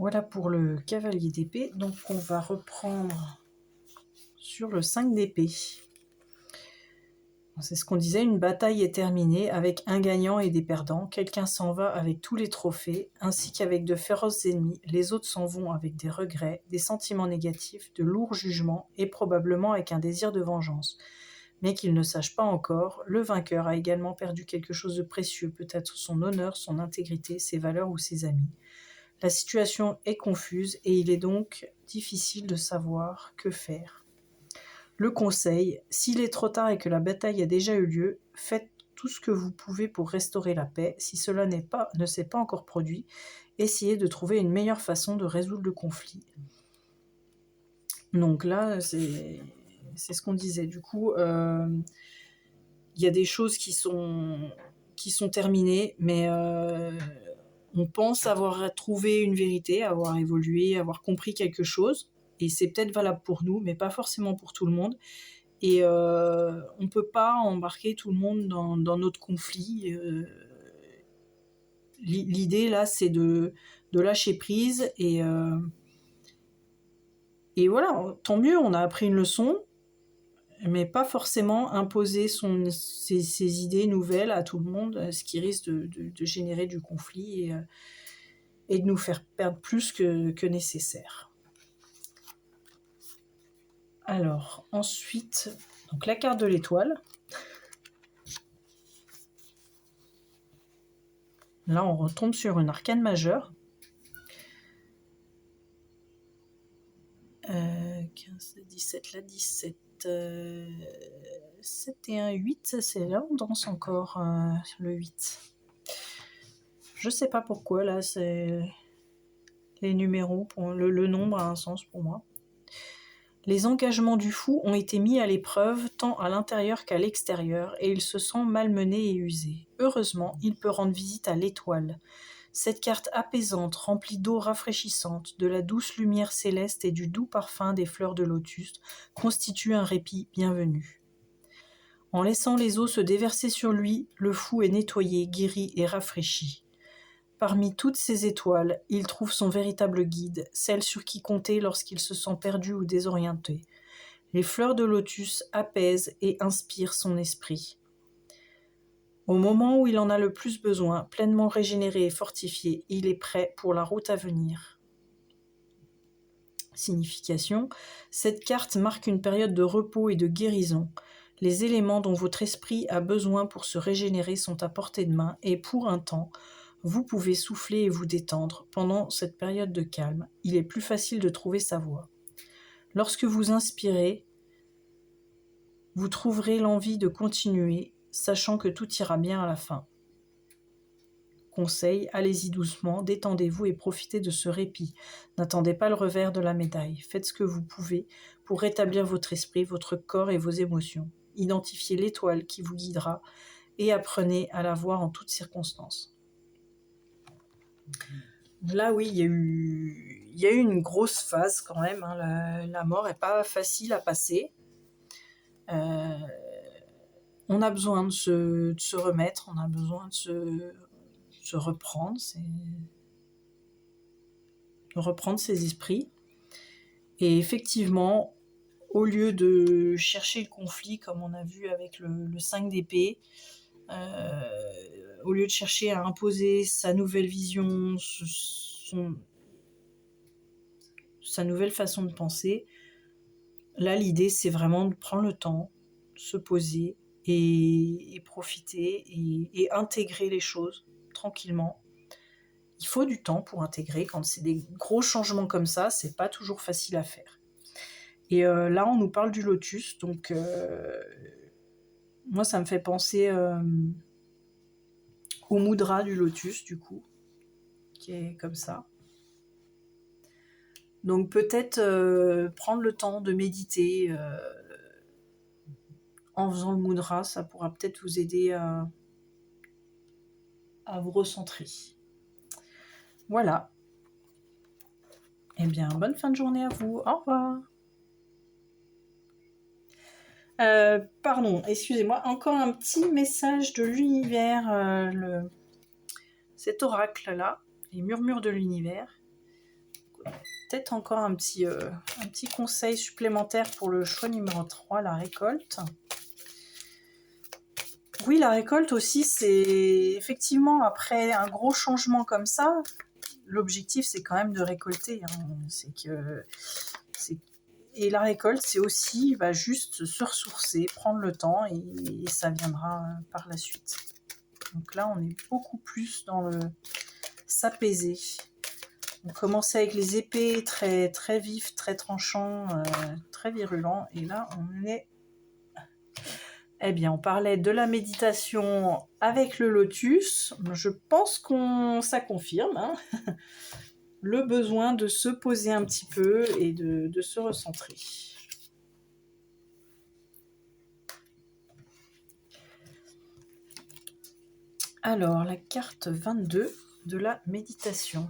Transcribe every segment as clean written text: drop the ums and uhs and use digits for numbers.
Voilà pour le cavalier d'épée. Donc on va reprendre sur le 5 d'épée. C'est ce qu'on disait, une bataille est terminée avec un gagnant et des perdants. Quelqu'un s'en va avec tous les trophées, ainsi qu'avec de féroces ennemis. Les autres s'en vont avec des regrets, des sentiments négatifs, de lourds jugements et probablement avec un désir de vengeance. Mais qu'ils ne sachent pas encore, le vainqueur a également perdu quelque chose de précieux, peut-être son honneur, son intégrité, ses valeurs ou ses amis. La situation est confuse et il est donc difficile de savoir que faire. Le conseil, s'il est trop tard et que la bataille a déjà eu lieu, faites tout ce que vous pouvez pour restaurer la paix. Si cela ne s'est pas encore produit, essayez de trouver une meilleure façon de résoudre le conflit. Donc là, c'est ce qu'on disait. Du coup, il y a des choses qui sont terminées, mais on pense avoir trouvé une vérité, avoir évolué, avoir compris quelque chose. Et c'est peut-être valable pour nous, mais pas forcément pour tout le monde. Et on ne peut pas embarquer tout le monde dans notre conflit. L'idée, là, c'est de lâcher prise. Et voilà, tant mieux, on a appris une leçon, mais pas forcément imposer ses idées nouvelles à tout le monde, ce qui risque de générer du conflit et de nous faire perdre plus que nécessaire. Alors, ensuite, donc la carte de l'étoile. Là, on retombe sur une arcane majeure. 15, 17, là, 17. 7 et 1, 8, c'est là, on danse encore le 8. Je sais pas pourquoi, là, c'est les numéros, le nombre a un sens pour moi. Les engagements du fou ont été mis à l'épreuve tant à l'intérieur qu'à l'extérieur et il se sent malmené et usé. Heureusement, il peut rendre visite à l'étoile. Cette carte apaisante, remplie d'eau rafraîchissante, de la douce lumière céleste et du doux parfum des fleurs de lotus, constitue un répit bienvenu. En laissant les eaux se déverser sur lui, le fou est nettoyé, guéri et rafraîchi. Parmi toutes ces étoiles, il trouve son véritable guide, celle sur qui compter lorsqu'il se sent perdu ou désorienté. Les fleurs de lotus apaisent et inspirent son esprit. Au moment où il en a le plus besoin, pleinement régénéré et fortifié, il est prêt pour la route à venir. Signification, cette carte marque une période de repos et de guérison. Les éléments dont votre esprit a besoin pour se régénérer sont à portée de main et pour un temps, vous pouvez souffler et vous détendre. Pendant cette période de calme, il est plus facile de trouver sa voie. Lorsque vous inspirez, vous trouverez l'envie de continuer, sachant que tout ira bien à la fin. Conseil, allez-y doucement, détendez-vous et profitez de ce répit. N'attendez pas le revers de la médaille. Faites ce que vous pouvez pour rétablir votre esprit, votre corps et vos émotions. Identifiez l'étoile qui vous guidera et apprenez à la voir en toutes circonstances. Là, oui, il y a eu une grosse phase quand même. Hein. La mort n'est pas facile à passer. On a besoin de se remettre, on a besoin de se reprendre, de reprendre ses esprits. Et effectivement, au lieu de chercher le conflit, comme on a vu avec le 5 d'épée, au lieu de chercher à imposer sa nouvelle vision, sa nouvelle façon de penser, là, l'idée, c'est vraiment de prendre le temps, se poser et profiter et intégrer les choses tranquillement. Il faut du temps pour intégrer. Quand c'est des gros changements comme ça, c'est pas toujours facile à faire. Et là, on nous parle du lotus, donc moi, ça me fait penser au mudra du lotus, du coup, qui est comme ça. Donc peut-être prendre le temps de méditer en faisant le mudra, ça pourra peut-être vous aider à vous recentrer. Voilà. Eh bien, bonne fin de journée à vous. Au revoir. Pardon, excusez-moi. Encore un petit message de l'univers. Cet oracle-là, les murmures de l'univers. peut-être encore un petit conseil supplémentaire pour le choix numéro 3, la récolte. Oui, la récolte aussi, c'est effectivement après un gros changement comme ça, l'objectif c'est quand même de récolter. Et la récolte, c'est aussi juste se ressourcer, prendre le temps et ça viendra par la suite. Donc là, on est beaucoup plus dans le s'apaiser. On commençait avec les épées très, très vifs, très tranchants, très virulents. Et là, on est... Eh bien, on parlait de la méditation avec le lotus. Je pense ça confirme. Hein. Le besoin de se poser un petit peu et de se recentrer. Alors, la carte 22 de la méditation.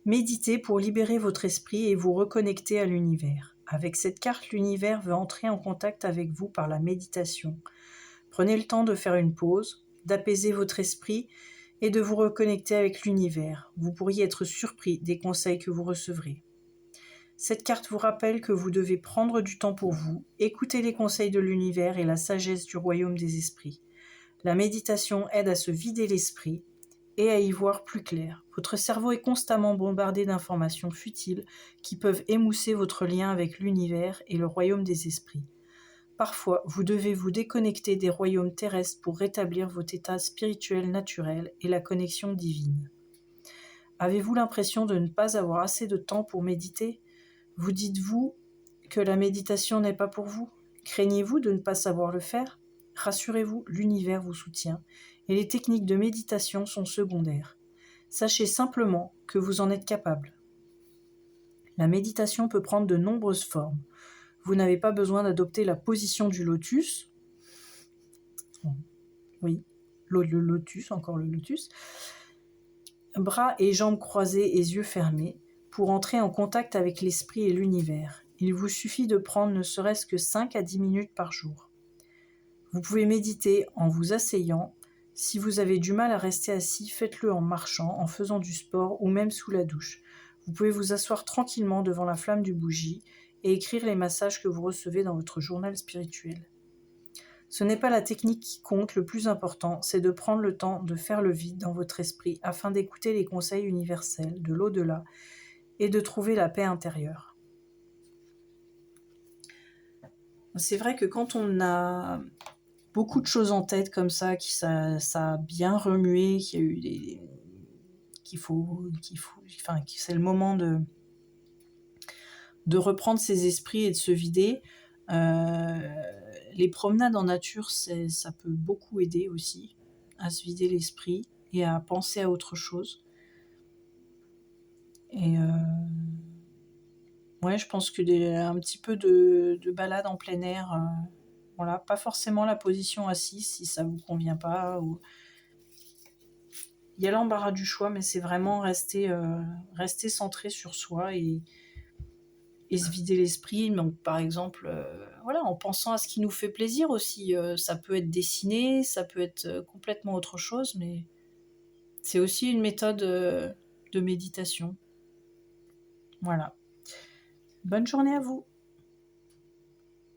Méditez pour libérer votre esprit et vous reconnecter à l'univers. Avec cette carte, l'univers veut entrer en contact avec vous par la méditation. Prenez le temps de faire une pause, d'apaiser votre esprit et de vous reconnecter avec l'univers. Vous pourriez être surpris des conseils que vous recevrez. Cette carte vous rappelle que vous devez prendre du temps pour vous, écouter les conseils de l'univers et la sagesse du royaume des esprits. La méditation aide à se vider l'esprit et à y voir plus clair. Votre cerveau est constamment bombardé d'informations futiles qui peuvent émousser votre lien avec l'univers et le royaume des esprits. Parfois, vous devez vous déconnecter des royaumes terrestres pour rétablir votre état spirituel naturel et la connexion divine. Avez-vous l'impression de ne pas avoir assez de temps pour méditer ? Vous dites-vous que la méditation n'est pas pour vous ? Craignez-vous de ne pas savoir le faire ? Rassurez-vous, l'univers vous soutient et les techniques de méditation sont secondaires. Sachez simplement que vous en êtes capable. La méditation peut prendre de nombreuses formes. Vous n'avez pas besoin d'adopter la position du lotus. Oui, le lotus, encore le lotus. Bras et jambes croisés et yeux fermés pour entrer en contact avec l'esprit et l'univers. Il vous suffit de prendre ne serait-ce que 5 à 10 minutes par jour. Vous pouvez méditer en vous asseyant. Si vous avez du mal à rester assis, faites-le en marchant, en faisant du sport ou même sous la douche. Vous pouvez vous asseoir tranquillement devant la flamme du bougie et écrire les messages que vous recevez dans votre journal spirituel. Ce n'est pas la technique qui compte, le plus important, c'est de prendre le temps de faire le vide dans votre esprit afin d'écouter les conseils universels de l'au-delà et de trouver la paix intérieure. C'est vrai que quand on a beaucoup de choses en tête comme ça, ça a bien remué, qu'il y a eu c'est le moment de reprendre ses esprits et de se vider. Les promenades en nature, ça peut beaucoup aider aussi à se vider l'esprit et à penser à autre chose. Et je pense que un petit peu de balade en plein air, voilà, pas forcément la position assise si ça vous convient pas. Il y a l'embarras du choix, mais c'est vraiment rester centré sur soi et se vider l'esprit. Donc, par exemple, en pensant à ce qui nous fait plaisir aussi. Ça peut être dessiner, ça peut être complètement autre chose, mais c'est aussi une méthode de méditation. Voilà. Bonne journée à vous.